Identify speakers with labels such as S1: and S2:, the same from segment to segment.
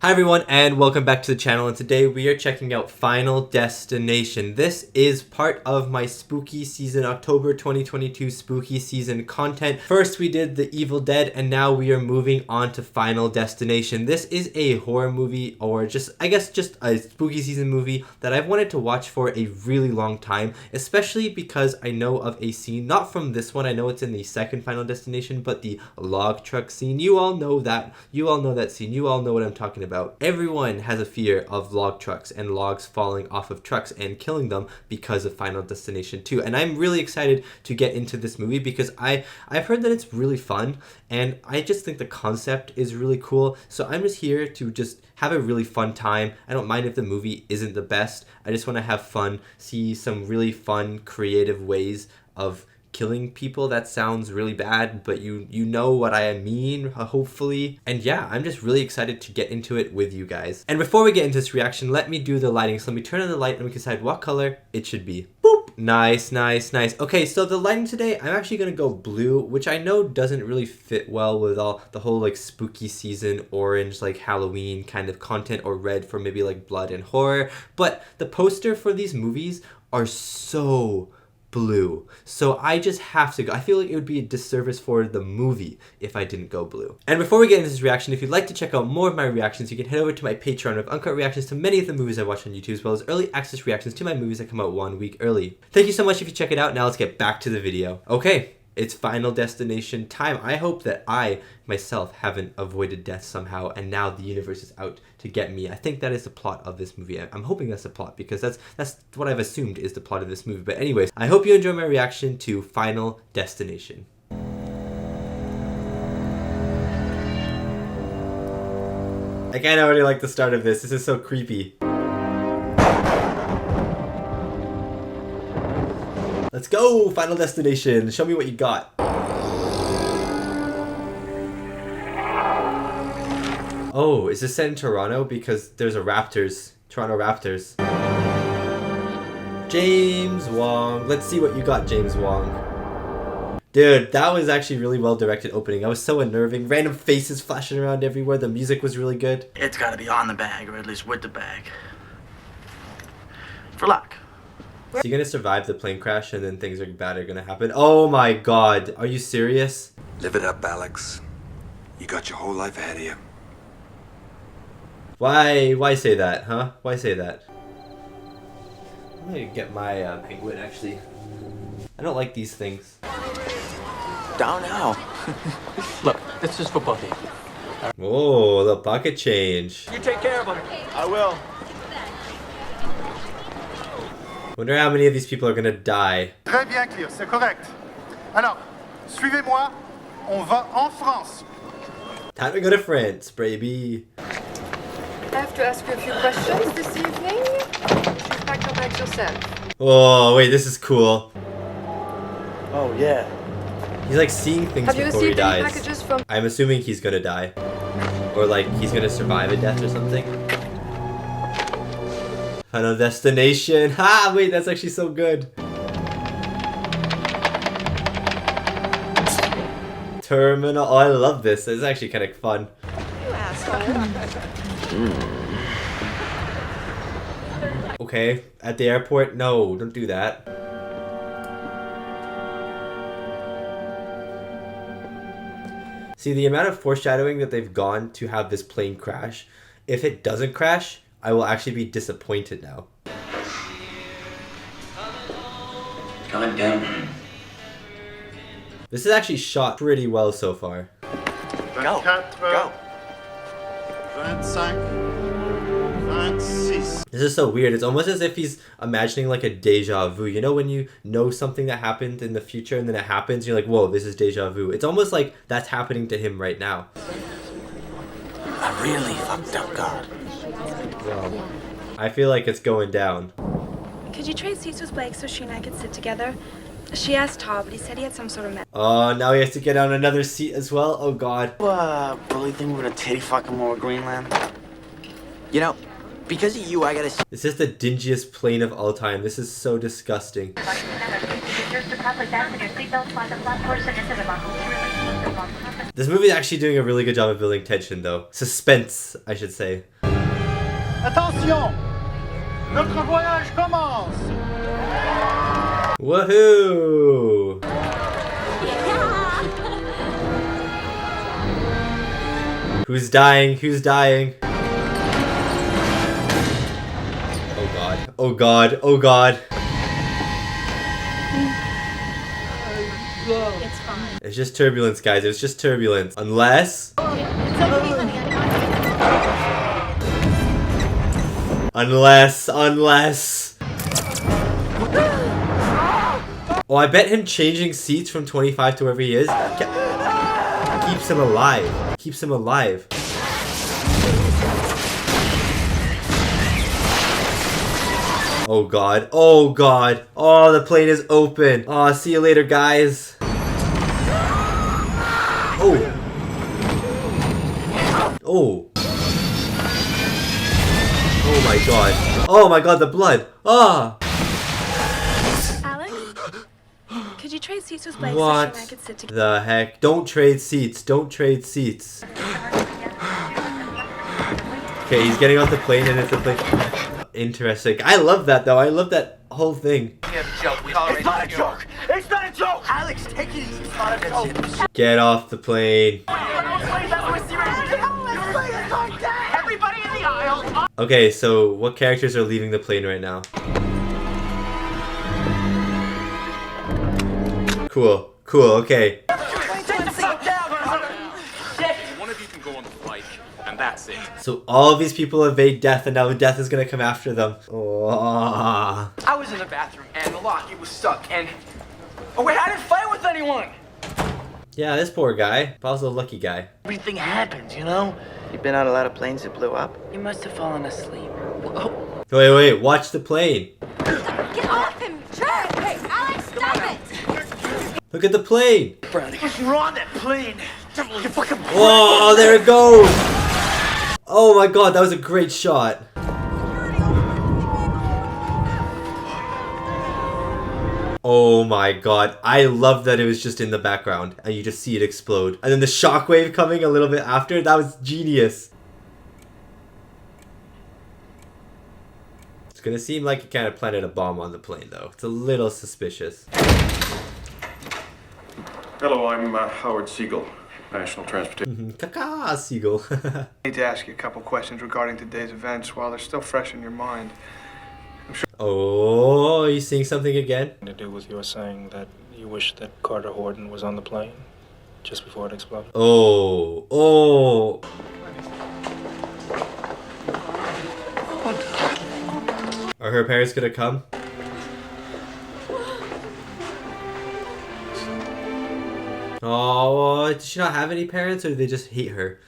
S1: Hi everyone and welcome back to the channel, and today we are checking out Final Destination. This is part of my spooky season, October 2022 spooky season content. First we did The Evil Dead and now we are moving on to Final Destination. This is a horror movie, or just a spooky season movie that I've wanted to watch for a really long time, especially because I know of a scene, not from this one, I know it's in the second Final Destination, but the log truck scene. You all know that scene, you all know what I'm talking about. Everyone has a fear of log trucks and logs falling off of trucks and killing them because of Final Destination 2. And I'm really excited to get into this movie because I've heard that it's really fun and I just think the concept is really cool. So I'm just here to just have a really fun time. I don't mind if the movie isn't the best. I just want to have fun, see some really fun, creative ways of killing people. That sounds really bad, but you know what I mean, hopefully. And yeah, I'm just really excited to get into it with you guys. And before we get into this reaction, let me do the lighting. So let me turn on the light and we can decide what color it should be. Boop! Nice, nice, nice. Okay, so the lighting today, I'm actually gonna go blue, which I know doesn't really fit well with all the whole like spooky season orange, like Halloween kind of content, or red for maybe like blood and horror. But the poster for these movies are so blue, so I just have to go. I feel like it would be a disservice for the movie if I didn't go blue. And before we get into this reaction, if you'd like to check out more of my reactions, you can head over to my Patreon with uncut reactions to many of the movies I watch on YouTube, as well as early access reactions to my movies that come out 1 week early. Thank you so much if you check it out. Now let's get back to the video. Okay, it's Final Destination time. I hope that I myself haven't avoided death somehow and now the universe is out to get me. I think that is the plot of this movie. I'm hoping that's the plot because that's what I've assumed is the plot of this movie. But anyways, I hope you enjoy my reaction to Final Destination. I can't already like the start of this. This is so creepy. Let's go! Final Destination. Show me what you got. Oh, is this set in Toronto? Because there's a Raptors. Toronto Raptors. James Wong. Let's see what you got, James Wong. Dude, that was actually really well directed opening. I was so unnerving. Random faces flashing around everywhere. The music was really good.
S2: It's gotta be on the bag, or at least with the bag. For luck.
S1: So you're gonna survive the plane crash and then things bad are gonna happen? Oh my god, are you serious?
S3: Live it up, Alex. You got your whole life ahead of you.
S1: Why say that, huh? Why say that? I'm gonna get my penguin, actually. I don't like these things.
S2: Down now. Look, this is for both of you.
S1: Oh, the pocket change.
S2: You take care of him. I will.
S1: Wonder how many of these people are gonna die.
S4: Très bien, Clear, c'est correct. Alors, suivez-moi, on va en France.
S1: Time to go to France, baby.
S5: I have to ask you a few questions this evening. You've packed your bags yourself.
S1: Oh, wait, this is cool.
S2: Oh, yeah.
S1: He's like seeing things
S5: Have you
S1: before he
S5: received any
S1: dies.
S5: packages from...
S1: I'm assuming he's gonna die. Or like, he's gonna survive a death or something. Final Destination. Ha! Wait, that's actually so good. Terminal. Oh, I love this. It's actually kind of fun.
S5: You asshole.
S1: Okay, at the airport? No, don't do that. See, the amount of foreshadowing that they've gone to have this plane crash, if it doesn't crash, I will actually be disappointed now.
S2: God damn it.
S1: This is actually shot pretty well so far.
S2: Go.
S4: 24, 25, 26.
S1: This is so weird. It's almost as if he's imagining like a deja vu. You know when you know something that happened in the future and then it happens, you're like, whoa, this is deja vu. It's almost like that's happening to him right now.
S2: I really fucked up, God.
S1: Well, I feel like it's going down.
S6: Could you trade seats with Blake so she and I could sit together? She asked Todd, but he said he had some sort of...
S1: Oh, now he has to get on another seat as well? Oh god.
S2: Bully thing we're gonna titty fuck him over Greenland? You know, because of you, I gotta...
S1: This is the dingiest plane of all time. This is so disgusting. This movie is actually doing a really good job of building tension though. Suspense, I should say.
S4: Attention! Notre voyage commence!
S1: Woohoo! Who's dying? Who's dying? Oh god. Oh god. Oh god.
S7: It's fine.
S1: It's just turbulence, guys. It's just turbulence. Unless...
S7: It's okay, honey.
S1: Unless... Oh, I bet him changing seats from 25 to wherever he is keeps him alive. Keeps him alive. Oh god. Oh god. Oh, the plane is open. Oh, see you later, guys. Oh. Oh. Oh my god. Oh my god, the blood. Ah.
S6: Alex? Could you trade seats with Blake so
S1: What
S6: she and I could sit together?
S1: the heck? Don't trade seats. Don't trade seats. Okay, he's getting off the plane and it's a plane. Interesting. I love that though. I love that whole thing.
S2: It's not a joke! It's not a joke! Alex, take it easy. It's not a joke.
S1: Get off the plane.
S2: Everybody in the aisle!
S1: Okay, so what characters are leaving the plane right now? Cool. Cool, okay.
S8: One of you can go on the flight, and that's it.
S1: So all of these people evade death and now death is gonna come after them. Oh.
S2: I was in the bathroom and the lock, it was stuck and... Oh wait, I didn't fight with anyone!
S1: Yeah, this poor guy. Paul's a lucky guy.
S2: Everything happens, you know?
S9: You've been on a lot of planes that blew up?
S2: You must have fallen asleep. Oh.
S1: Wait, watch the plane.
S7: Get off him, jerk! Hey, Alex, stop it!
S1: Look at the plane.
S2: You're on that plane! You fucking...
S1: Oh, there it goes. Oh my god, that was a great shot. Oh my god, I love that it was just in the background and you just see it explode. And then the shockwave coming a little bit after, that was genius. It's gonna seem like you kind of planted a bomb on the plane though. It's a little suspicious.
S10: Hello, I'm Howard Siegel, National Transportation.
S1: Caca, Siegel.
S11: I need to ask you a couple questions regarding today's events while they're still fresh in your mind.
S1: Oh, are you seeing something again?
S12: To do with your saying that you wish that Carter Horton was on the plane just before it exploded.
S1: Oh. Are her parents gonna come? Oh, does she not have any parents or do they just hate her?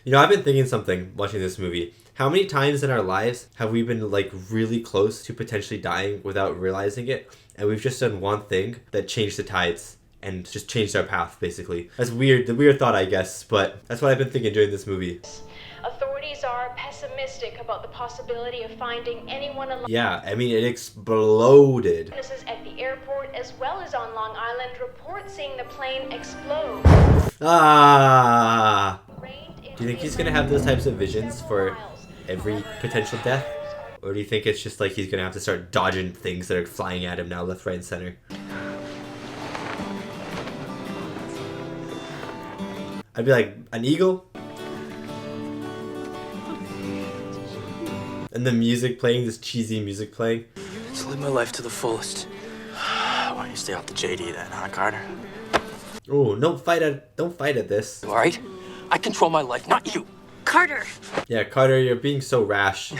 S1: You know, I've been thinking something watching this movie. How many times in our lives have we been like really close to potentially dying without realizing it? And we've just done one thing that changed the tides and just changed our path, basically. That's weird, the weird thought, I guess, but that's what I've been thinking during this movie.
S13: Authorities are pessimistic about the possibility of finding anyone alive.
S1: Yeah, I mean, it exploded.
S13: Witnesses at the airport as well as on Long Island report seeing the plane explode.
S1: Ah! Do you think he's gonna have those types of visions for every potential death? Or do you think it's just like he's gonna have to start dodging things that are flying at him now, left, right, and center? I'd be like, an eagle? And the music playing, this cheesy music playing.
S2: Just live my life to the fullest. Why don't you stay off the JD then, huh, Carter?
S1: Oh, don't fight at this.
S2: You alright? I control my life, not you.
S7: Carter!
S1: Yeah, Carter, you're being so rash.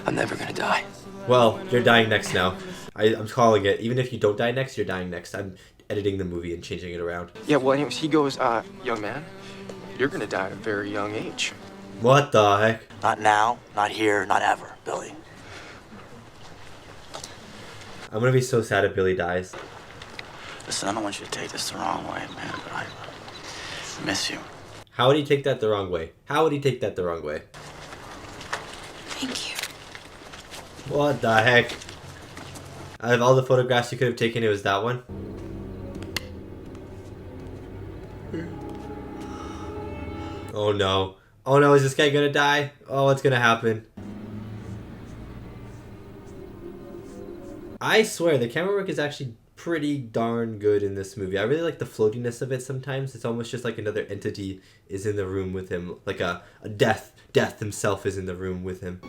S2: I'm never gonna die.
S1: Well, you're dying next now. I'm calling it. Even if you don't die next, you're dying next. I'm editing the movie and changing it around.
S2: Yeah, well, anyways, he goes, young man, you're gonna die at a very young age.
S1: What the heck?
S9: Not now, not here, not ever, Billy.
S1: I'm gonna be so sad if Billy dies.
S9: Listen, I don't want you to take this the wrong way, man, but I miss you.
S1: How would he take that the wrong way? How would he take that the wrong way?
S6: Thank you.
S1: What the heck? Out of all the photographs you could have taken, it was that one. Oh no. Oh no, is this guy gonna die? Oh, what's gonna happen? I swear, the camera work is actually pretty darn good in this movie. I really like the floatiness of it sometimes. It's almost just like another entity is in the room with him. Like a death. Death himself is in the room with him.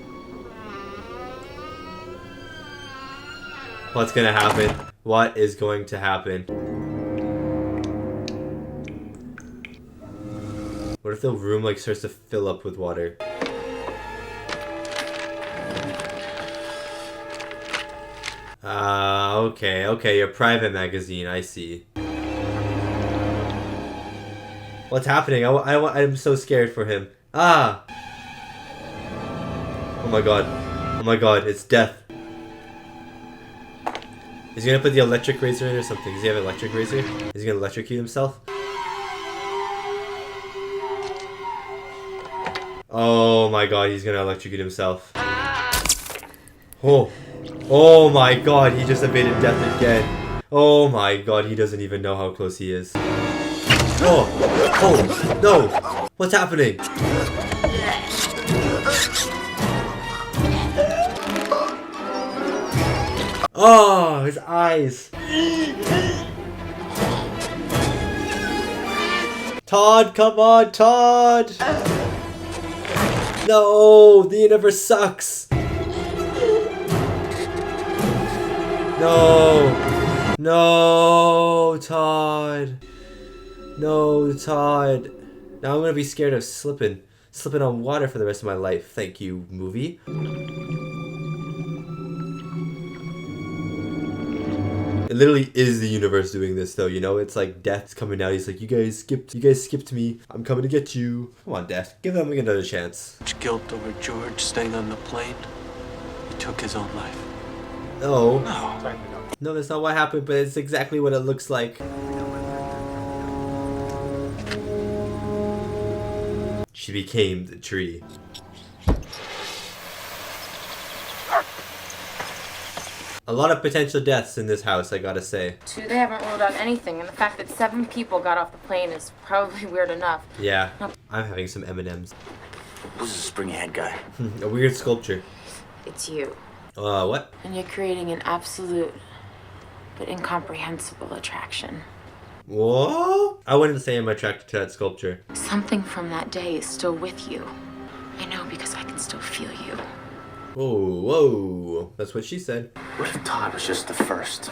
S1: What's gonna happen? What is going to happen? What if the room like starts to fill up with water? Okay, your private magazine, I see. What's happening? I'm so scared for him. Ah! Oh my god, it's death. Is he gonna put the electric razor in or something? Does he have an electric razor? Is he gonna electrocute himself? Oh my god, he's gonna electrocute himself. Oh my god, he just evaded death again. Oh my god, he doesn't even know how close he is. Oh, no! What's happening? Oh, his eyes. Todd, come on, Todd! No, the universe sucks. No. No, Todd. No, Todd. Now I'm gonna be scared of slipping on water for the rest of my life. Thank you, movie. It literally is the universe doing this though, you know? It's like Death's coming out. He's like, you guys skipped me. I'm coming to get you. Come on, Death. Give them another chance.
S14: Guilt over George staying on the plane. He took his own life.
S1: No. No, that's not what happened, but it's exactly what it looks like. She became the tree. A lot of potential deaths in this house, I gotta say.
S15: They haven't ruled out anything, and the fact that 7 people got off the plane is probably weird enough.
S1: Yeah, I'm having some M&Ms.
S2: Who's the springy head guy?
S1: A weird sculpture.
S15: It's you.
S1: What?
S15: And you're creating an absolute but incomprehensible attraction.
S1: Whoa? I wouldn't say I'm attracted to that sculpture.
S15: Something from that day is still with you. I know because I can still feel you.
S1: Whoa. That's what she said.
S2: What if Todd was just the first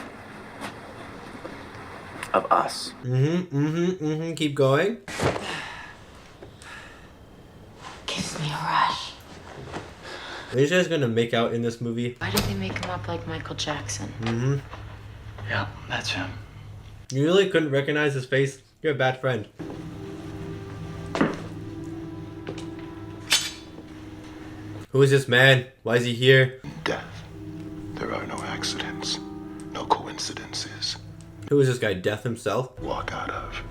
S2: of us?
S1: Keep going.
S15: Gives me a rush.
S1: Are you guys gonna make out in this movie?
S15: Why did they make him up like Michael Jackson?
S2: Yeah, that's him.
S1: You really couldn't recognize his face? You're a bad friend. Who is this man? Why is he here?
S3: Death. There are no accidents, no coincidences.
S1: Who is this guy? Death himself?
S3: Walk out of.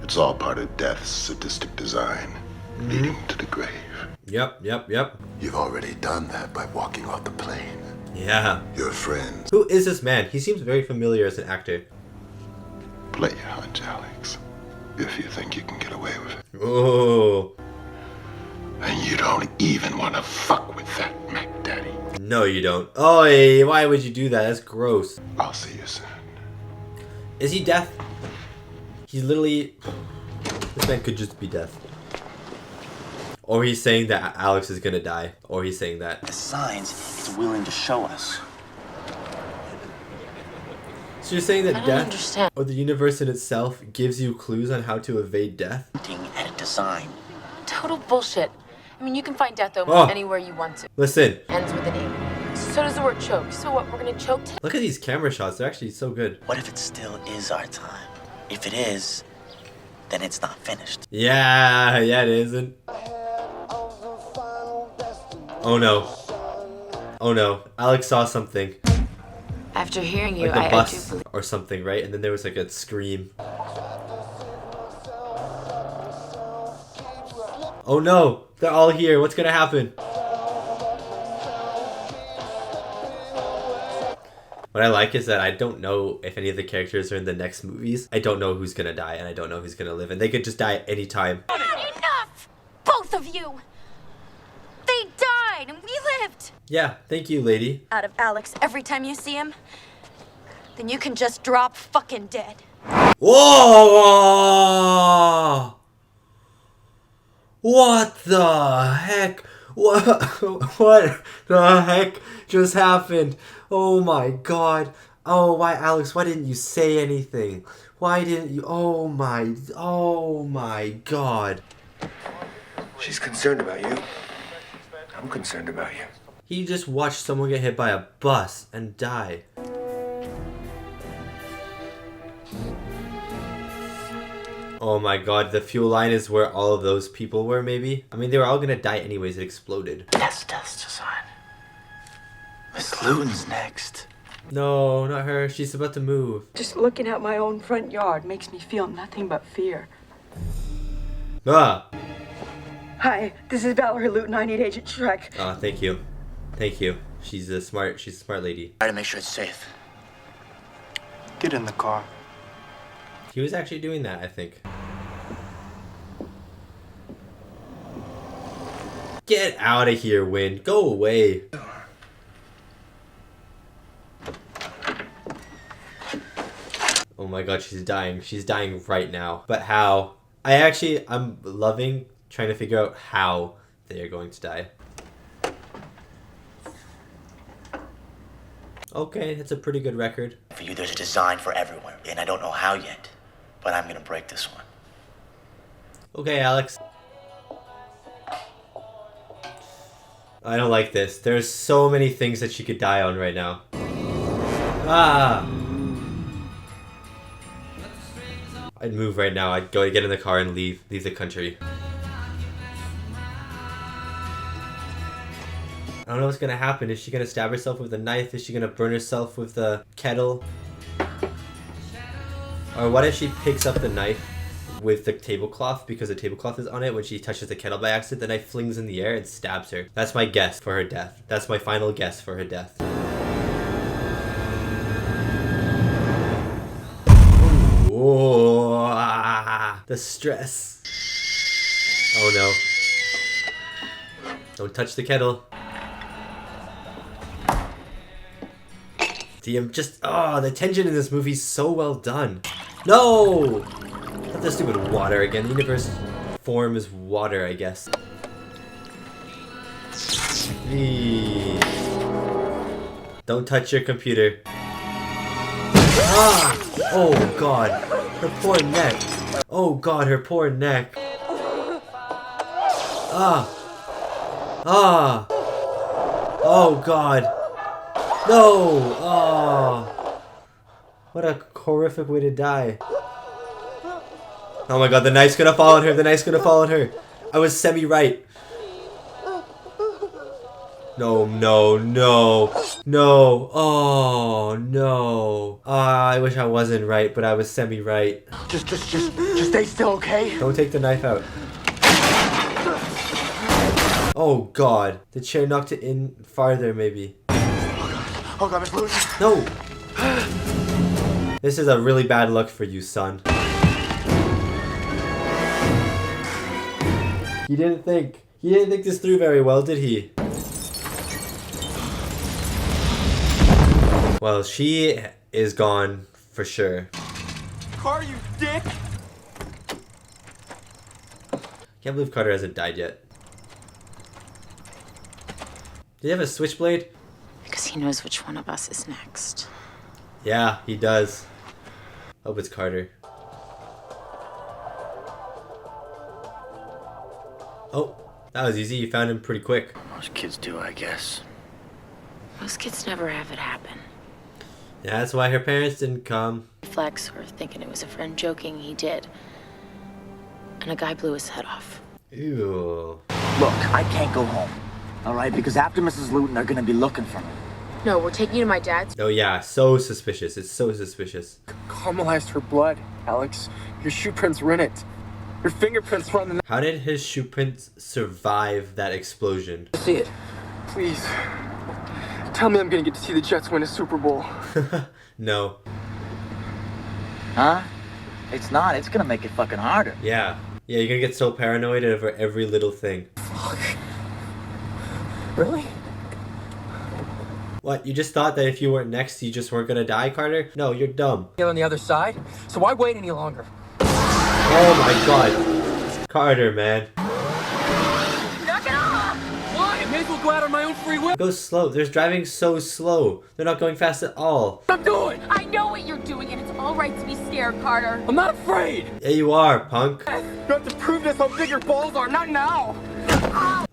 S3: It's all part of Death's sadistic design, leading to the grave.
S1: Yep.
S3: You've already done that by walking off the plane.
S1: Yeah.
S3: Your friends.
S1: Who is this man? He seems very familiar as an actor.
S3: Play your hunch, Alex. If you think you can get away with it.
S1: Oh.
S3: And you don't even want to fuck with that Mac Daddy.
S1: No, you don't. Oh, hey, why would you do that? That's gross.
S3: I'll see you soon.
S1: Is he Death? He's literally... This man could just be Death. Or he's saying that Alex is gonna die. Or he's saying that.
S2: The signs it's willing to show us.
S1: So you're saying that Death, or the universe in itself, gives you clues on how to evade death?
S2: At a design.
S15: Total bullshit. I mean, you can find death almost anywhere you want to.
S1: Listen.
S15: Ends with an E. So does the word choke. So what, we're gonna choke today?
S1: Look at these camera shots. They're actually so good.
S2: What if it still is our time? If it is, then it's not finished.
S1: Yeah, it isn't. Oh no. Alex saw something.
S15: After hearing you,
S1: like the
S15: I
S1: bus or something, right? And then there was like a scream. Oh no! They're all here. What's gonna happen? What I like is that I don't know if any of the characters are in the next movies. I don't know who's gonna die and I don't know who's gonna live, and they could just die at any time.
S7: Enough! Both of you! They died and we lived!
S1: Yeah, thank you, lady.
S7: Out of Alex every time you see him, then you can just drop fucking dead.
S1: Whoa! What the heck? What the heck just happened? Oh my god. Oh, why, Alex, why didn't you say anything? Why didn't you? Oh my god.
S16: She's concerned about you. I'm concerned about you.
S1: He just watched someone get hit by a bus and die. Oh my god, the fuel line is where all of those people were, maybe? I mean, they were all gonna die anyways, it exploded.
S9: That's death's design. Miss Luton's next.
S1: No, not her. She's about to move.
S17: Just looking at my own front yard makes me feel nothing but fear.
S1: Ah!
S17: Hi, this is Valerie Luton. I need Agent Shrek.
S1: Oh, thank you. Thank you. She's a smart lady.
S9: Try to make sure it's safe.
S11: Get in the car.
S1: He was actually doing that, I think. Get out of here, Wind. Go away. Oh my god, she's dying. She's dying right now. But how? I'm loving trying to figure out how they are going to die. Okay, that's a pretty good record.
S9: For you, there's a design for everyone, and I don't know how yet, but I'm gonna break this one.
S1: Okay, Alex. I don't like this. There's so many things that she could die on right now. Ah! I'd move right now. I'd go get in the car and leave the country. I don't know what's gonna happen. Is she gonna stab herself with a knife? Is she gonna burn herself with the kettle? Or what if she picks up the knife with the tablecloth because the tablecloth is on it when she touches the kettle by accident? The knife flings in the air and stabs her. That's my guess for her death. That's my final guess for her death. Whoa, the stress. Oh no. Don't touch the kettle. The tension in this movie is so well done. No! Not the stupid water again. The universe form is water, I guess. Eee. Don't touch your computer. Ah! Oh god. Her poor neck. Oh god, her poor neck. Ah! Ah! Oh god. No! Oh! What a horrific way to die. Oh my god, the knife's gonna fall on her. The knife's gonna fall on her. I was semi-right. No, no, no. No. Oh, no. I wish I wasn't right, but I was semi-right.
S2: Just stay still, okay?
S1: Don't take the knife out. Oh god. The chair knocked it in farther, maybe.
S2: Oh god, Miss Luton.
S1: No! This is a really bad look for you, son. He didn't think this through very well, did he? Well, she is gone for sure.
S2: Carter, you dick!
S1: Can't believe Carter hasn't died yet. Did he have a switchblade?
S15: Because he knows which one of us is next.
S1: Yeah, he does. Hope it's Carter. Oh, that was easy. You found him pretty quick.
S9: Most kids do, I guess.
S15: Most kids never have it happen.
S1: Yeah, that's why her parents didn't come.
S15: Flex, or thinking it was a friend joking, he did. And a guy blew his head off.
S1: Ew.
S2: Look, I can't go home. Alright, because after Mrs. Luton, they're gonna be looking for me.
S15: No, we're taking you to my dad's.
S1: Oh yeah, so suspicious. It's so suspicious.
S14: Caramelized her blood, Alex. Your shoe prints were in it. Your fingerprints were on the...
S1: How did his shoe prints survive that explosion?
S2: See it.
S14: Please. Tell me I'm gonna get to see the Jets win a Super Bowl.
S1: No.
S2: Huh? It's not. It's gonna make it fucking harder.
S1: Yeah. Yeah, you're gonna get so paranoid over every little thing.
S14: Fuck. Really?
S1: What, you just thought that if you weren't next, you just weren't gonna die, Carter? No, you're dumb.
S14: Get on the other side, so why wait any longer?
S1: Oh my god. Carter, man.
S14: Knock it off! Why? I may as well go out on my own free will.
S1: Go slow. They're driving so slow. They're not going fast at all.
S14: I'm doing!
S7: I know what you're doing, and it's all right to be scared, Carter.
S14: I'm not afraid!
S1: Yeah, you are, punk.
S14: You have to prove this how big your balls are, not now!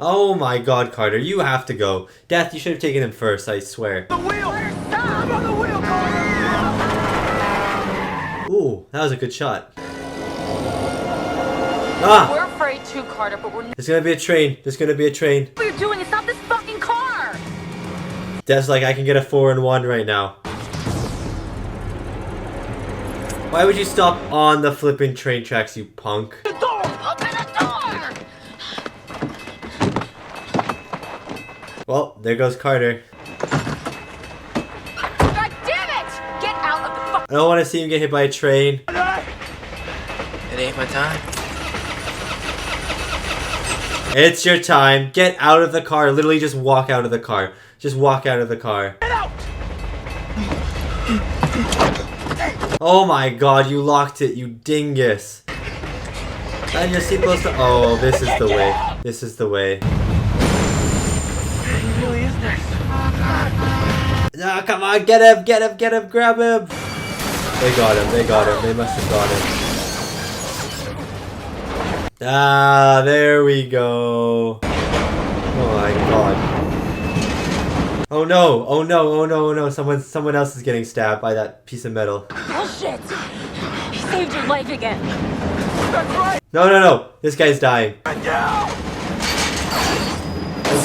S1: Oh my god, Carter, you have to go. Death, you should have taken him first, I swear.
S14: The wheel! Stop! I'm on the wheel, Carter!
S1: Ooh, that was a good shot. Ah!
S7: We're afraid too, Carter, but we're not.
S1: There's gonna be a train. There's gonna be a train.
S7: What you're doing is not this fucking car!
S1: Death's like, I can get a 4-in-1 right now. Why would you stop on the flipping train tracks, you punk?
S7: The door! Open the door!
S1: Well, there goes Carter.
S7: God damn it! Get out of the fuck.
S1: I don't want to see him get hit by a train.
S2: It ain't my time.
S1: It's your time. Get out of the car. Literally just walk out of the car. Just walk out of the car.
S14: Get out!
S1: Oh my god, you locked it, you dingus. And you're supposed to... Oh, this is the way. This is the way.
S14: It really is this.
S1: No, come on, get him, get him, get him, grab him. They got him, they got him, they must have got him. Ah, there we go. Oh my god. Oh no, oh no, oh no, oh no, someone else is getting stabbed by that piece of metal.
S7: Bullshit! He saved your life again.
S14: That's right!
S1: No, no, no, this guy's dying. Oh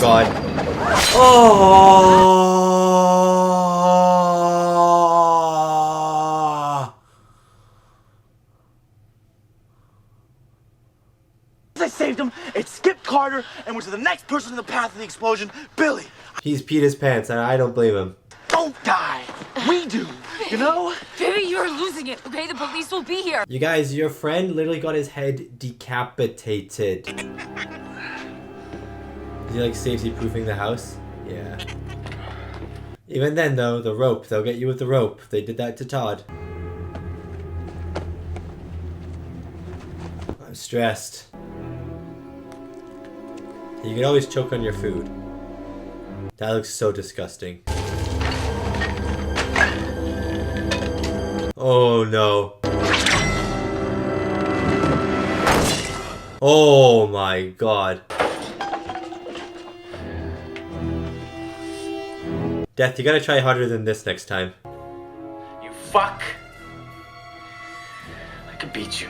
S1: god. Oh!
S2: I saved him, it skipped Carter, and went to the next person in the path of the explosion, Billy.
S1: He's peed his pants, and I don't blame him.
S2: Don't die. We do. You know?
S7: Baby, you're losing it, okay? The police will be here.
S1: You guys, your friend literally got his head decapitated. Is he like safety proofing the house? Yeah. Even then though, the rope, they'll get you with the rope. They did that to Todd. I'm stressed. You can always choke on your food. That looks so disgusting. Oh no. Oh my god. Death, you gotta try harder than this next time.
S2: You fuck. I could beat you.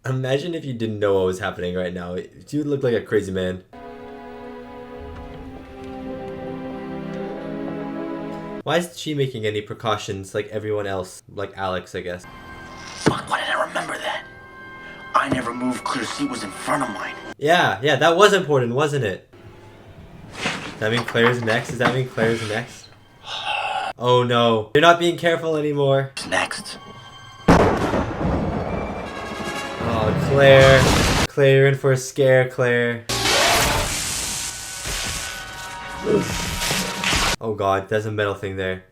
S1: Imagine if you didn't know what was happening right now. You would look like a crazy man. Why isn't she making any precautions like everyone else? Like Alex, I guess.
S2: Fuck, why did I remember that? I never moved. Clear seat was in front of mine.
S1: Yeah, that was important, wasn't it? Does that mean Claire's next? Does that mean Claire's next? Oh no. You're not being careful anymore.
S2: Next.
S1: Oh, Claire. Claire, you're in for a scare, Claire. Oh god, there's a metal thing there.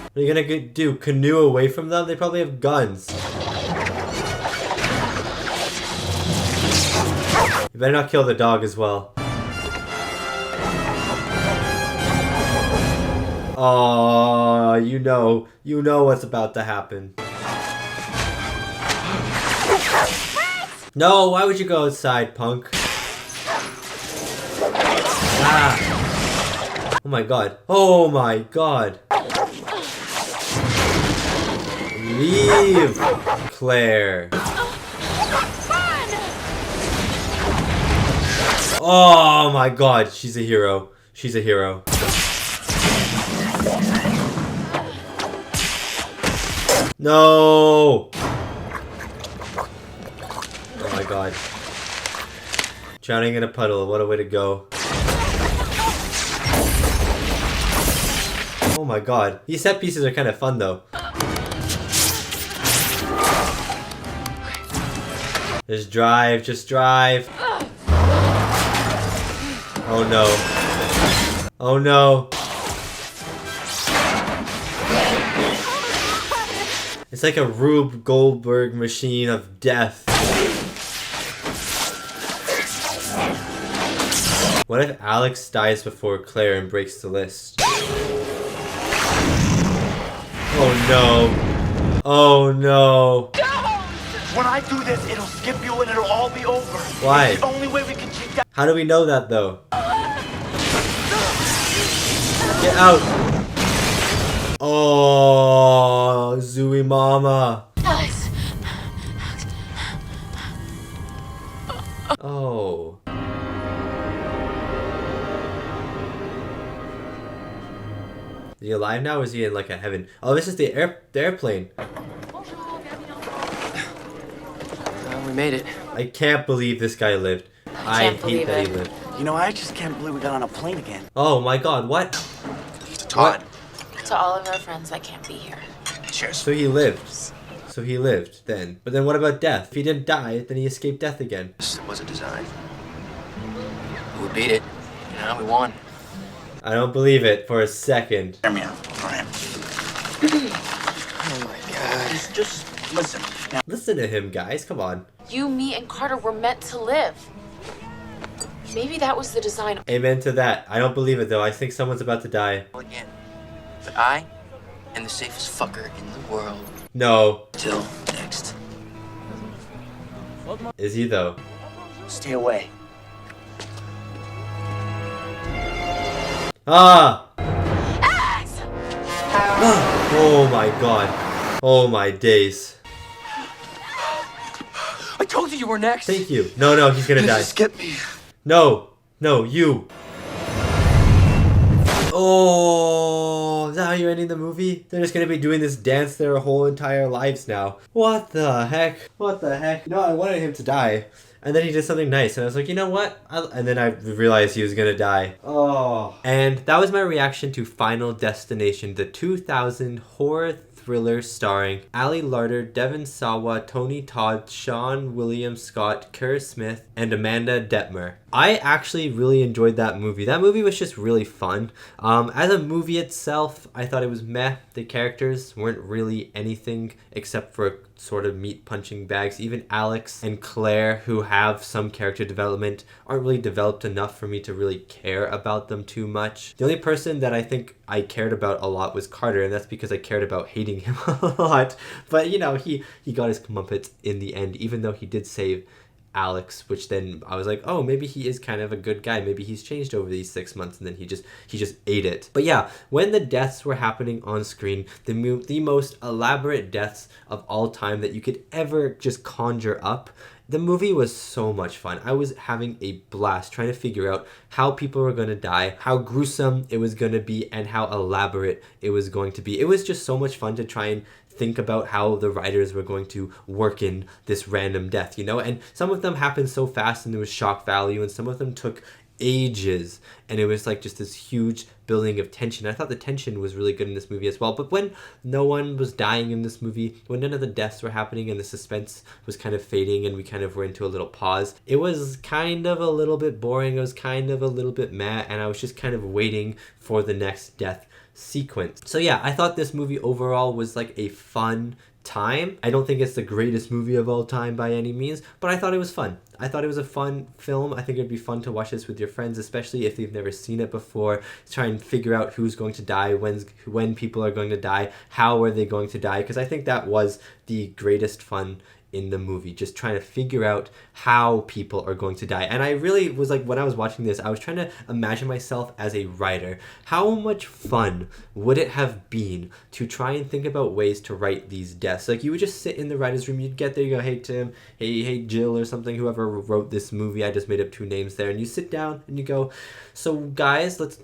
S1: What are you gonna do? Canoe away from them? They probably have guns. You better not kill the dog as well. Oh, you know what's about to happen. No, why would you go outside, punk? Ah. Oh my god. Oh my god. Leave, Claire. Oh my god, she's a hero. She's a hero. No! Oh my god. Drowning in a puddle, what a way to go. Oh my god. These set pieces are kind of fun though. Just drive, just drive. Oh no. Oh no. It's like a Rube Goldberg machine of death. What if Alex dies before Claire and breaks the list? Oh no. Oh no.
S2: When I do this, it'll skip you and it'll all be over.
S1: Why?
S2: It's the only way we can keep that.
S1: How do we know that though? Get out! Oh, Zooey Mama.
S7: Alex.
S1: Oh. Is he alive now or is he in like a heaven? Oh, this is the airplane.
S9: We made it.
S1: I can't believe this guy lived. I hate that he lived.
S2: You know, I just can't believe we got on a plane again.
S1: Oh my god, what?
S2: Todd.
S15: To all of our friends that can't be here.
S2: Cheers.
S1: So he lived. So he lived then. But then what about death? If he didn't die, then he escaped death again.
S9: This was a design. We beat it. You know, we won.
S1: I don't believe it for a second.
S2: Hear me out, alright?
S9: Oh my god.
S2: Just listen. Now.
S1: Listen to him, guys. Come on.
S15: You, me, and Carter were meant to live. Maybe that was the design.
S1: Amen to that. I don't believe it though. I think someone's about to die.
S9: Again. But I am the safest fucker in the world.
S1: No.
S9: Till next.
S1: Is he though?
S2: Stay away.
S1: Ah! Oh my god. Oh my days.
S14: I told you were next.
S1: Thank you. No, no, he's gonna die.
S2: Skip me.
S1: No. No, you. Oh, is that how you're ending the movie? They're just gonna be doing this dance their whole entire lives now. What the heck? What the heck? No, I wanted him to die. And then he did something nice, and I was like, you know what? And then I realized he was gonna die. Oh. And that was my reaction to Final Destination, the 2000 horror thriller starring Ali Larter, Devon, Sawa, Tony Todd, Seann William Scott, Kerr Smith, and Amanda Detmer. I actually really enjoyed that movie. That movie was just really fun. As a movie itself, I thought it was meh. The characters weren't really anything except for sort of meat punching bags. Even Alex and Claire, who have some character development, aren't really developed enough for me to really care about them too much. The only person that I think I cared about a lot was Carter, and that's because I cared about hating him a lot. But you know, he got his comeuppance in the end, even though he did save Alex, which then I was like, oh, maybe he is kind of a good guy. Maybe he's changed over these 6 months, and then he just ate it. But yeah, when the deaths were happening on screen, the most elaborate deaths of all time that you could ever just conjure up, the movie was so much fun. I was having a blast trying to figure out how people were going to die, how gruesome it was going to be, and how elaborate it was going to be. It was just so much fun to try and think about how the writers were going to work in this random death, you know? And some of them happened so fast and there was shock value, and some of them took ages, and it was like just this huge building of tension. I thought the tension was really good in this movie as well. But when no one was dying in this movie, when none of the deaths were happening and the suspense was kind of fading and we kind of were into a little pause, it was kind of a little bit boring. It was kind of a little bit meh, and I was just kind of waiting for the next death sequence. So yeah, I thought this movie overall was like a fun time. I don't think it's the greatest movie of all time by any means, but I thought it was fun. I thought it was a fun film. I think it'd be fun to watch this with your friends, especially if they've never seen it before. Try and figure out who's going to die, when people are going to die, how are they going to die, because I think that was the greatest fun in the movie, just trying to figure out how people are going to die. And I really was like, when I was watching this, I was trying to imagine myself as a writer. How much fun would it have been to try and think about ways to write these deaths? Like, you would just sit in the writer's room, you'd get there, you go, hey Tim, hey Jill or something, whoever wrote this movie, I just made up 2 names there, and you sit down and you go, so guys, let's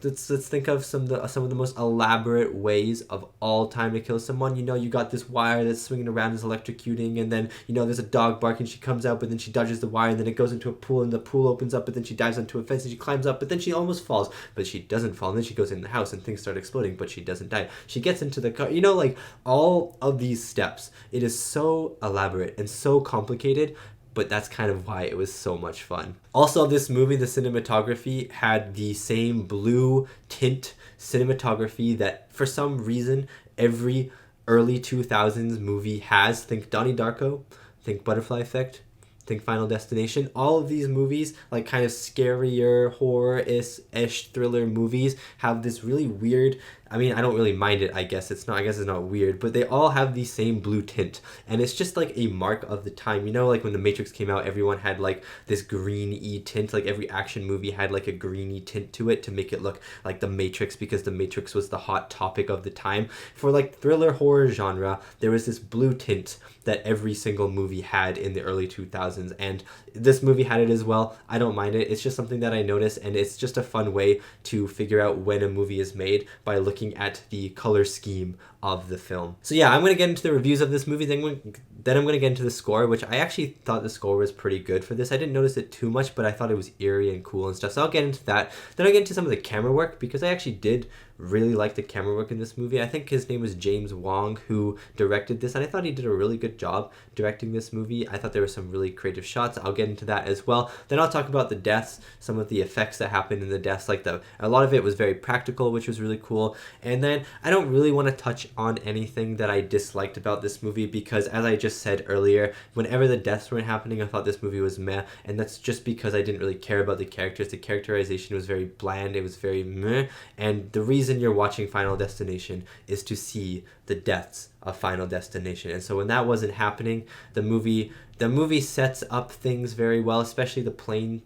S1: think of some of the most elaborate ways of all time to kill someone. You know, you got this wire that's swinging around, is electrocuting, and then, you know, know, there's a dog barking, she comes out, but then she dodges the wire, and then it goes into a pool, and the pool opens up, but then she dives onto a fence, and she climbs up, but then she almost falls, but she doesn't fall, and then she goes in the house, and things start exploding, but she doesn't die. She gets into the car, you know, like, all of these steps. It is so elaborate and so complicated, but that's kind of why it was so much fun. Also, this movie, the cinematography, had the same blue tint cinematography that for some reason every early 2000s movie has. Think Donnie Darko, think Butterfly Effect, think Final Destination. All of these movies, like kind of scarier, horror-ish thriller movies, have this really weird, I mean, I don't really mind it, I guess it's not weird, but they all have the same blue tint, and it's just like a mark of the time. You know, like when The Matrix came out, everyone had like this green-y tint, like every action movie had like a greeny tint to it to make it look like The Matrix, because The Matrix was the hot topic of the time. For like thriller horror genre, there was this blue tint that every single movie had in the early 2000s, and this movie had it as well. I don't mind it. It's just something that I notice, and it's just a fun way to figure out when a movie is made by looking at the color scheme of the film. So yeah, I'm going to get into the reviews of this movie, then I'm going to get into the score, which I actually thought the score was pretty good for this. I didn't notice it too much, but I thought it was eerie and cool and stuff, so I'll get into that. Then I'll get into some of the camera work, because I actually did really like the camera work in this movie. I think his name was James Wong, who directed this, and I thought he did a really good job directing this movie. I thought there were some really creative shots. I'll get into that as well. Then I'll talk about the deaths, some of the effects that happened in the deaths, like a lot of it was very practical, which was really cool. And then I don't really want to touch on anything that I disliked about this movie, because as I just said earlier, whenever the deaths were happening, I thought this movie was meh, and that's just because I didn't really care about the characters. The characterization was very bland, it was very meh, and the reason you're watching Final Destination is to see the deaths of Final Destination. And so when that wasn't happening, the movie sets up things very well, especially the plane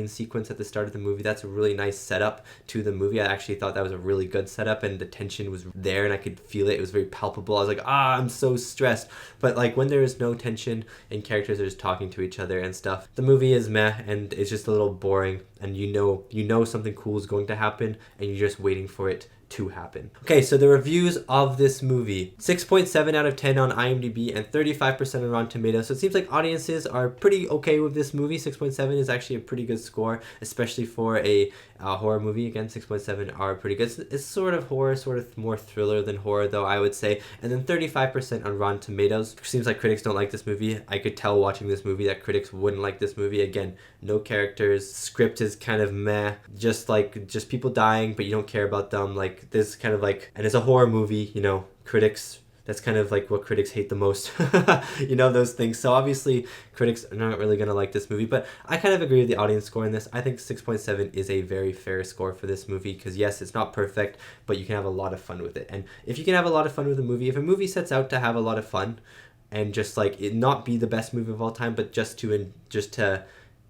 S1: sequence at the start of the movie. That's a really nice setup to the movie. I actually thought that was a really good setup, and the tension was there, and I could feel it. It was very palpable. I was like, I'm so stressed. But like when there is no tension and characters are just talking to each other and stuff, the movie is meh, and it's just a little boring, and you know something cool is going to happen, and you're just waiting for it to happen. Okay, so the reviews of this movie: 6.7 out of 10 on IMDb and 35% on Rotten Tomatoes. So it seems like audiences are pretty okay with this movie. 6.7 is actually a pretty good score, especially for a horror movie. Again, 6.7 are pretty good. It's sort of horror, sort of more thriller than horror, though, I would say. And then 35% on Rotten Tomatoes. Seems like critics don't like this movie. I could tell watching this movie that critics wouldn't like this movie. Again, no characters, script is kind of meh, just people dying, but you don't care about them. Like, this kind of like, and it's a horror movie, you know, critics, that's kind of like what critics hate the most, you know, those things. So obviously critics are not really gonna like this movie, but I kind of agree with the audience score in this. I think 6.7 is a very fair score for this movie, because yes, it's not perfect, but you can have a lot of fun with it. And if you can have a lot of fun with a movie, if a movie sets out to have a lot of fun and just like it not be the best movie of all time, but just to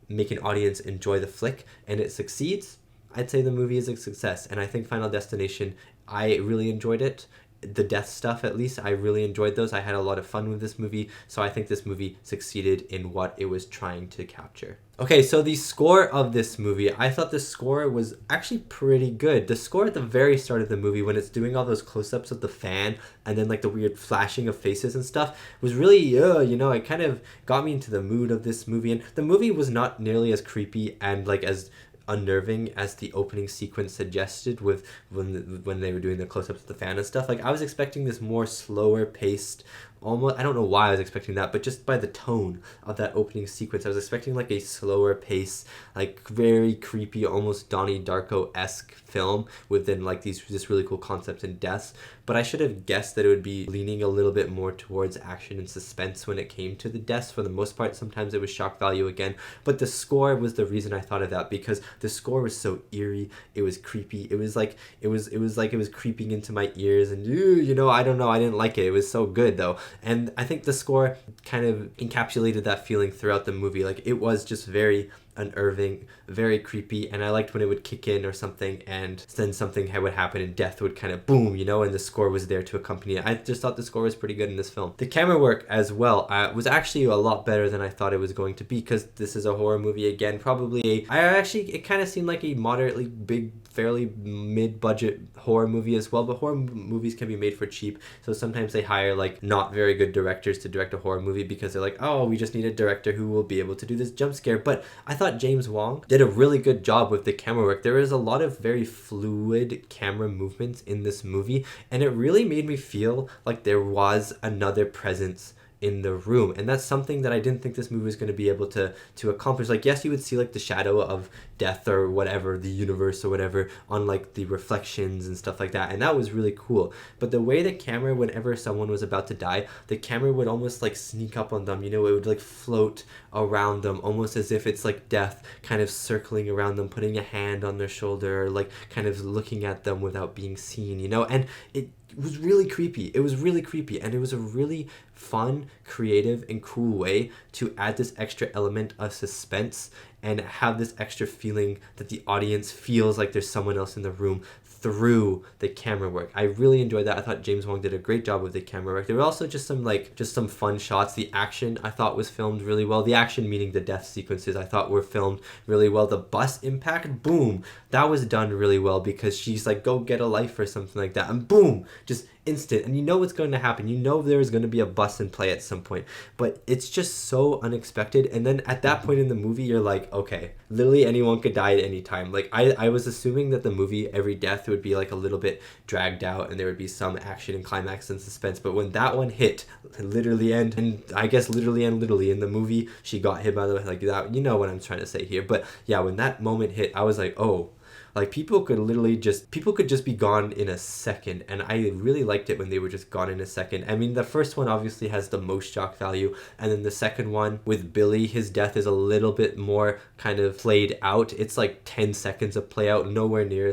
S1: make an audience enjoy the flick, and it succeeds, I'd say the movie is a success. And I think Final Destination, I really enjoyed it. The death stuff, at least, I really enjoyed those. I had a lot of fun with this movie, so I think this movie succeeded in what it was trying to capture. Okay, so the score of this movie, I thought the score was actually pretty good. The score at the very start of the movie, when it's doing all those close-ups of the fan and then like the weird flashing of faces and stuff, was really, you know, it kind of got me into the mood of this movie. And the movie was not nearly as creepy and like as unnerving as the opening sequence suggested, with when they were doing the close-ups of the fan and stuff. Like, I was expecting this more slower paced, almost, I don't know why I was expecting that, but just by the tone of that opening sequence, I was expecting like a slower pace, like very creepy, almost Donnie Darko-esque film within like this really cool concept and deaths. But I should have guessed that it would be leaning a little bit more towards action and suspense when it came to the deaths. For the most part, sometimes it was shock value again, but the score was the reason I thought of that, because the score was so eerie, it was creepy, it was creeping into my ears, and you know, I don't know, I didn't like it. It was so good though. And I think the score kind of encapsulated that feeling throughout the movie. Like, it was just very unnerving, very creepy, and I liked when it would kick in or something and then something would happen and death would kind of boom, you know, and the score was there to accompany it. I just thought the score was pretty good in this film. The camera work as well was actually a lot better than I thought it was going to be, because this is a horror movie again, probably it kind of seemed like a moderately big, fairly mid-budget horror movie as well, but horror movies can be made for cheap, so sometimes they hire like not very good directors to direct a horror movie because they're like, oh, we just need a director who will be able to do this jump scare. But I thought James Wong did a really good job with the camera work. There is a lot of very fluid camera movements in this movie, and it really made me feel like there was another presence in the room, and that's something that I didn't think this movie was going to be able to accomplish. Like, yes, you would see like the shadow of death or whatever, the universe or whatever, on like the reflections and stuff like that, and that was really cool. But the way the camera, whenever someone was about to die, the camera would almost like sneak up on them, you know, it would like float around them, almost as if it's like death kind of circling around them, putting a hand on their shoulder, or like kind of looking at them without being seen, you know. And it was really creepy. It was really creepy, and it was a really fun, creative, and cool way to add this extra element of suspense and have this extra feeling that the audience feels like there's someone else in the room through the camera work. I really enjoyed that. I thought James Wong did a great job with the camera work. There were also just some fun shots. The action I thought was filmed really well. The action meaning the death sequences I thought were filmed really well. The bus impact, boom, that was done really well, because she's like, go get a life or something like that, and boom, just instant, and you know what's going to happen. You know there's going to be a bus in play at some point, but it's just so unexpected. And then at that point in the movie, you're like, okay, literally anyone could die at any time. Like I was assuming that the movie, every death would be like a little bit dragged out and there would be some action and climax and suspense, but when that one hit, literally and I guess literally and literally in the movie, she got hit by the, like that, you know what I'm trying to say here. But yeah, when that moment hit, I was like, oh, like people could just be gone in a second, and I really liked it when they were just gone in a second. I mean, the first one obviously has the most shock value, and then the second one with Billy, his death is a little bit more kind of played out. It's like 10 seconds of play out, nowhere near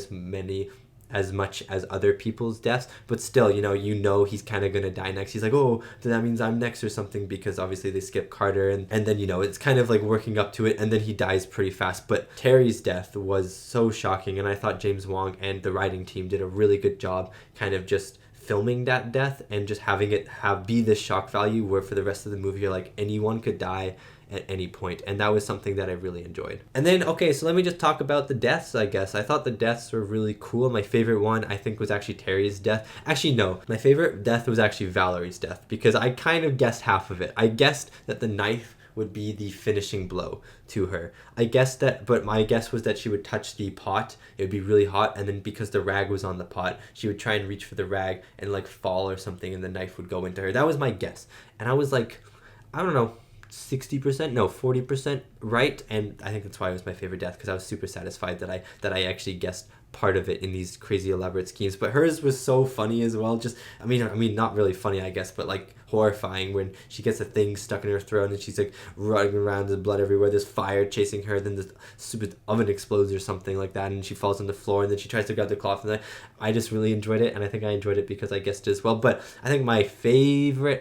S1: as much as other people's deaths, but still, you know he's kind of gonna die next. He's like, oh, then that means I'm next or something, because obviously they skip Carter, and then, you know, it's kind of like working up to it, and then he dies pretty fast. But Terry's death was so shocking, and I thought James Wong and the writing team did a really good job kind of just filming that death and just having it be this shock value where for the rest of the movie you're like, anyone could die at any point, and that was something that I really enjoyed. And then, okay, so let me just talk about the deaths, I guess. I thought the deaths were really cool. My favorite one, I think, was actually Terry's death. Actually, no, my favorite death was actually Valerie's death, because I kind of guessed half of it. I guessed that the knife would be the finishing blow to her. I guessed that, but my guess was that she would touch the pot, it would be really hot, and then because the rag was on the pot, she would try and reach for the rag and like fall or something, and the knife would go into her. That was my guess. And I was like, I don't know, 40% right, and I think that's why it was my favorite death, because I was super satisfied that I actually guessed part of it in these crazy elaborate schemes. But hers was so funny as well. Just I mean not really funny, I guess, but like horrifying, when she gets a thing stuck in her throat and she's like running around, there's blood everywhere, there's fire chasing her, then this stupid oven explodes or something like that, and she falls on the floor, and then she tries to grab the cloth, and I just really enjoyed it, and I think I enjoyed it because I guessed it as well. But I think my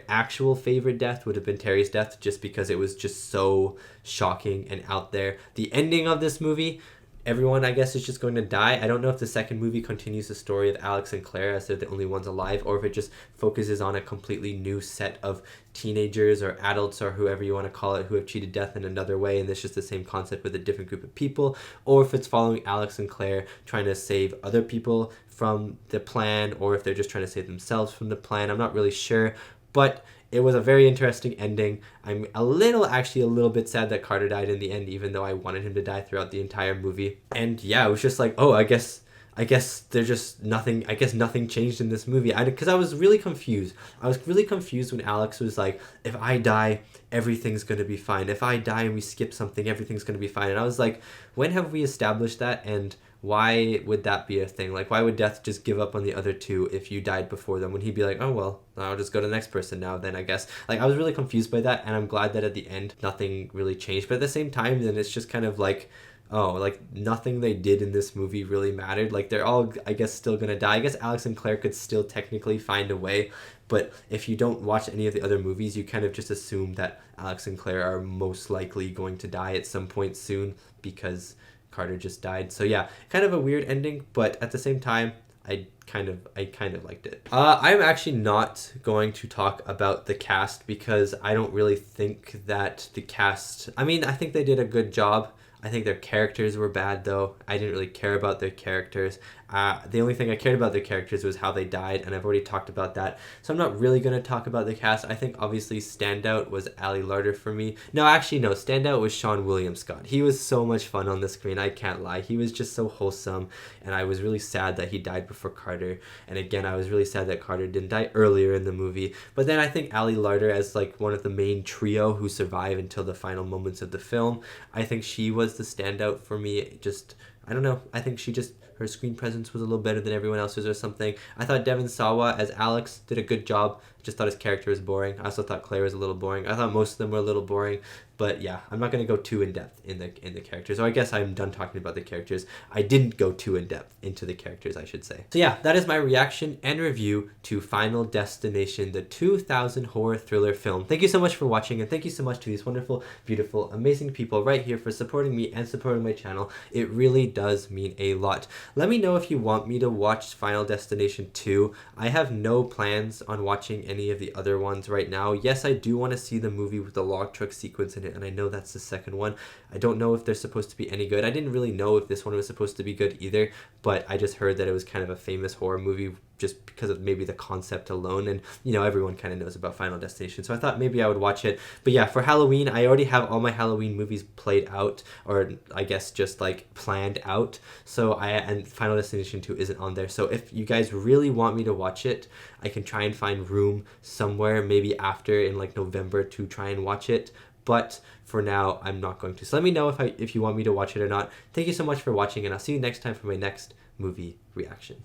S1: actual favorite death would have been Terry's death, just because it was just so shocking and out there. The ending of this movie, everyone, I guess, is just going to die. I don't know if the second movie continues the story of Alex and Claire as they're the only ones alive, or if it just focuses on a completely new set of teenagers or adults or whoever you want to call it who have cheated death in another way, and it's just the same concept with a different group of people, or if it's following Alex and Claire trying to save other people from the plan, or if they're just trying to save themselves from the plan. I'm not really sure, but it was a very interesting ending. I'm a little bit sad that Carter died in the end, even though I wanted him to die throughout the entire movie. And yeah, it was just like, oh, I guess there's just nothing. I guess nothing changed in this movie. Because I was really confused. I was really confused when Alex was like, if I die, everything's going to be fine. If I die and we skip something, everything's going to be fine. And I was like, when have we established that? And why would that be a thing? Like, why would death just give up on the other two if you died before them? When he'd be like, oh, well, I'll just go to the next person now then, I guess. Like, I was really confused by that, and I'm glad that at the end nothing really changed. But at the same time, then it's just kind of like, oh, like nothing they did in this movie really mattered. Like they're all, I guess, still gonna die. I guess Alex and Claire could still technically find a way, but if you don't watch any of the other movies, you kind of just assume that Alex and Claire are most likely going to die at some point soon because Carter just died. So yeah, kind of a weird ending, but at the same time, I kind of liked it. I'm actually not going to talk about the cast because I don't really think that the cast, I mean, I think they did a good job. I think their characters were bad though. I didn't really care about their characters. The only thing I cared about their characters was how they died, and I've already talked about that. So I'm not really going to talk about the cast. I think obviously standout was Larter for me. No, actually no, standout was Seann William Scott. He was so much fun on the screen, I can't lie. He was just so wholesome, and I was really sad that he died before Carter. And again, I was really sad that Carter didn't die earlier in the movie. But then I think Larter as like one of the main trio who survive until the final moments of the film, I think she was the standout for me. Just, I don't know, I think her screen presence was a little better than everyone else's or something. I thought Devon Sawa as Alex did a good job. Just thought his character was boring. I also thought Claire was a little boring. I thought most of them were a little boring. But yeah, I'm not going to go too in depth in the characters. So I guess I'm done talking about the characters. I didn't go too in depth into the characters, I should say. So yeah, that is my reaction and review to Final Destination, the 2000 horror thriller film. Thank you so much for watching, and thank you so much to these wonderful, beautiful, amazing people right here for supporting me and supporting my channel. It really does mean a lot. Let me know if you want me to watch Final Destination 2. I have no plans on watching any of the other ones right now. Yes, I do want to see the movie with the log truck sequence in it, and I know that's the second one. I don't know if they're supposed to be any good. I didn't really know if this one was supposed to be good either, but I just heard that it was kind of a famous horror movie just because of maybe the concept alone, and you know, everyone kind of knows about Final Destination, so I thought maybe I would watch it. But yeah, for Halloween, I already have all my Halloween movies played out, or I guess just like planned out, so and Final Destination 2 isn't on there. So if you guys really want me to watch it, I can try and find room somewhere, maybe after in like November, to try and watch it. But for now, I'm not going to. So let me know if you want me to watch it or not. Thank you so much for watching, and I'll see you next time for my next movie reaction.